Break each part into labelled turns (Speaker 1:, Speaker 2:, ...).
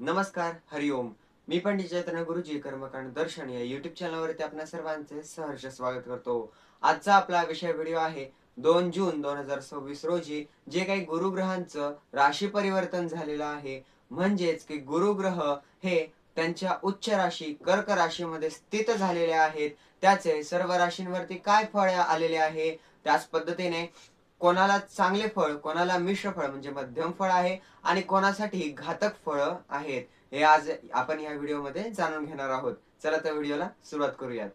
Speaker 1: नमस्कार, हरिओम. मी पंडित चैतन्य गुरुजी कर्मकांड दर्शन या YouTube चॅनलवरती आपल्या सर्वांचे सहर्ष स्वागत करतो. आजचा आपला विषय व्हिडिओ आहे 2 जून 2026 रोजी जे काही गुरुग्रहांचं राशी परिवर्तन झालेलं आहे. म्हणजेच की गुरुग्रह हे त्यांच्या उच्च राशी कर्क राशीमध्ये स्थित झालेले आहेत. त्याचे सर्व राशींवरती काय फळ आलेले आहे, त्याच पद्धतीने कोणाला चांगले फळ, कोणाला मिश्र फळ म्हणजे मध्यम फळ आहे आणि कोणासाठी घातक फळं आहेत, हे आज आपण या व्हिडिओमध्ये जाणून घेणार आहोत. चला तर व्हिडिओला सुरुवात करूयात.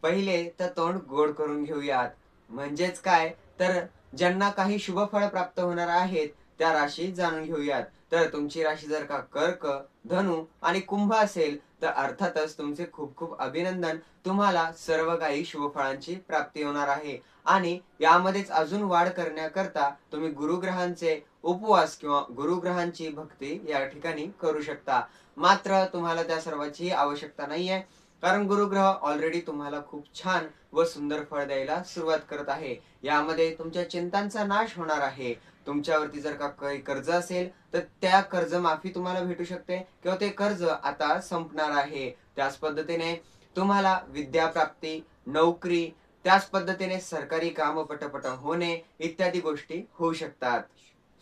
Speaker 1: पहिले तर तोंड गोड करून घेऊयात. म्हणजेच काय, तर ज्यांना काही शुभ फळ प्राप्त होणार आहेत, त्या राशी जाणून घेऊयात. तर तुमची राशी जर का कर्क, धनु आणि कुंभ असेल, तर अर्थातच तुमचे खूप खूप अभिनंदन. तुम्हाला सर्व काही शुभ फळांची प्राप्ती होणार आहे. आणि यामध्येच अजून वाढ करण्याकरता तुम्ही गुरुग्रहांचे उपवास किंवा गुरुग्रहांची भक्ती या ठिकाणी करू शकता. मात्र तुम्हाला त्या सर्वांची आवश्यकता नाहीये. कारण गुरुग्रह ऑलरेडी तुम्हाला खूप छान व सुंदर फळ द्यायला सुरुवात करत आहे. यामध्ये तुमच्या चिंतांचा नाश होणार आहे. तुमच्यावरती जर का काही कर्ज असेल, तर त्या कर्जमाफी तुम्हाला भेटू शकते किंवा ते कर्ज आता संपणार आहे. त्याच पद्धतीने तुम्हाला विद्याप्राप्ती, नोकरी, त्याच पद्धतीने सरकारी काम पटपट होणे इत्यादी गोष्टी होऊ शकतात.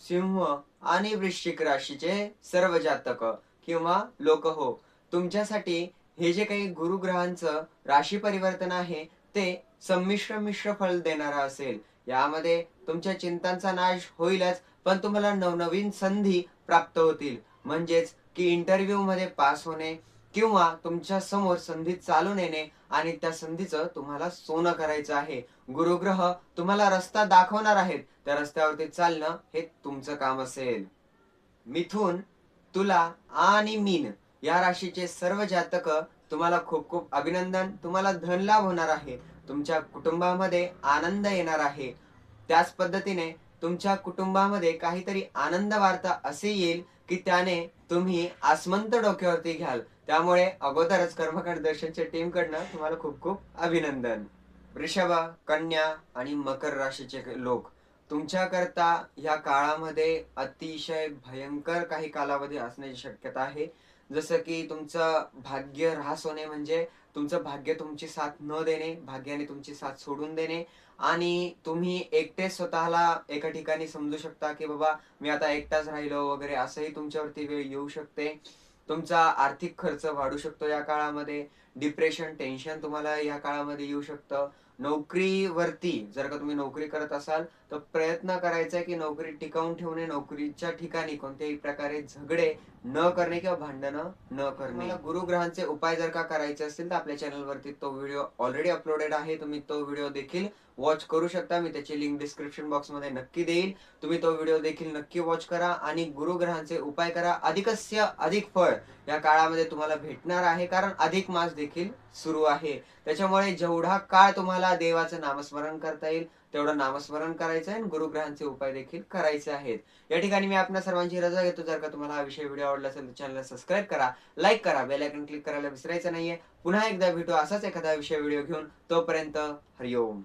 Speaker 1: सिंह आणि वृश्चिक राशीचे सर्व जातक किंवा लोक हो, तुमच्यासाठी हे जे काही गुरुग्रहांचं राशी परिवर्तन आहे, ते संमिश्र मिश्र फळ देणारं असेल. यामध्ये तुमच्या चिंतांचा नाश होईलच, पण तुम्हाला नवनवीन संधी प्राप्त होतील. म्हणजेच की इंटरव्ह्यू मध्ये पास होणे किंवा तुमच्या समोर संधी चालून येणे आणि त्या संधीचं तुम्हाला सोनं करायचं आहे. गुरुग्रह तुम्हाला रस्ता दाखवणार आहेत. त्या रस्त्यावरती चालणं हे तुमचं काम असेल. मिथुन, तुला आणि मीन या राशीचे सर्व जातक, तुम्हाला खूप खूप अभिनंदन. तुम्हाला धनलाभ होणार आहे. तुमच्या कुटुंबामध्ये आनंद येणार आहे. त्याच पद्धतीने तुमच्या कुटुंबामध्ये काहीतरी आनंद वार्ता असे येईल की त्याने तुम्ही आसमंत डोक्यावरती घ्याल. त्यामुळे अगोदरच कर्मकांड दर्शनच्या टीम कडनं तुम्हाला खूप खूप अभिनंदन. वृषभ, कन्या आणि मकर राशीचे लोक, तुमच्याकरता ह्या काळामध्ये अतिशय भयंकर काही कालावधी असण्याची शक्यता आहे. जसं की तुमचं भाग्य ऱ्हास होणे म्हणजे तुमचं भाग्य तुमची साथ न देणे, भाग्याने तुमची साथ सोडून देणे आणि तुम्ही एकटेच स्वतःला एका ठिकाणी समजू शकता की बाबा मी आता एकटाच राहिलो वगैरे, असंही तुमच्यावरती वेळ येऊ शकते. तुमचा आर्थिक खर्च वाढू शकतो या काळामध्ये. डिप्रेशन, टेन्शन तुम्हाला या काळामध्ये येऊ शकतं. नोकरीवरती जर का तुम्ही नोकरी करत असाल, तर प्रयत्न करायचा आहे की नोकरी टिकवून ठेवणे, नोकरीच्या ठिकाणी कोणत्याही प्रकारे झगडे न करणे किंवा भांडणं न करणे. तुम्हाला गुरुग्रहांचे उपाय जर का करायचे असतील, तर आपल्या चॅनलवरती तो व्हिडिओ ऑलरेडी अपलोडेड आहे. तुम्ही तो व्हिडिओ देखील वॉच करू शकता. मी त्याची लिंक डिस्क्रिप्शन बॉक्समध्ये नक्की देईल. तुम्ही तो व्हिडिओ देखील नक्की वॉच करा आणि गुरुग्रहांचे उपाय करा. अधिकस्य अधिक फळ या काळामध्ये तुम्हाला भेटणार आहे, कारण अधिक मास देखील सुरू आहे. त्याच्यामुळे जेवढा काळ तुम्हाला देवाचं नामस्मरण करता येईल, तेवढं नामस्मरण करायचं आहे आणि गुरुग्रहांचे उपाय देखील करायचे आहेत. या ठिकाणी मी आपल्या सर्वांची रजा घेतो. जर का तुम्हाला हा विषय व्हिडिओ आवडला असेल तर चॅनलला सबस्क्राईब करा, लाईक करा, बेल आयकॉन क्लिक करायला विसरायचं नाहीये. पुन्हा एकदा भेटू असाच एखादा विषय व्हिडिओ घेऊन. तोपर्यंत हरिओम.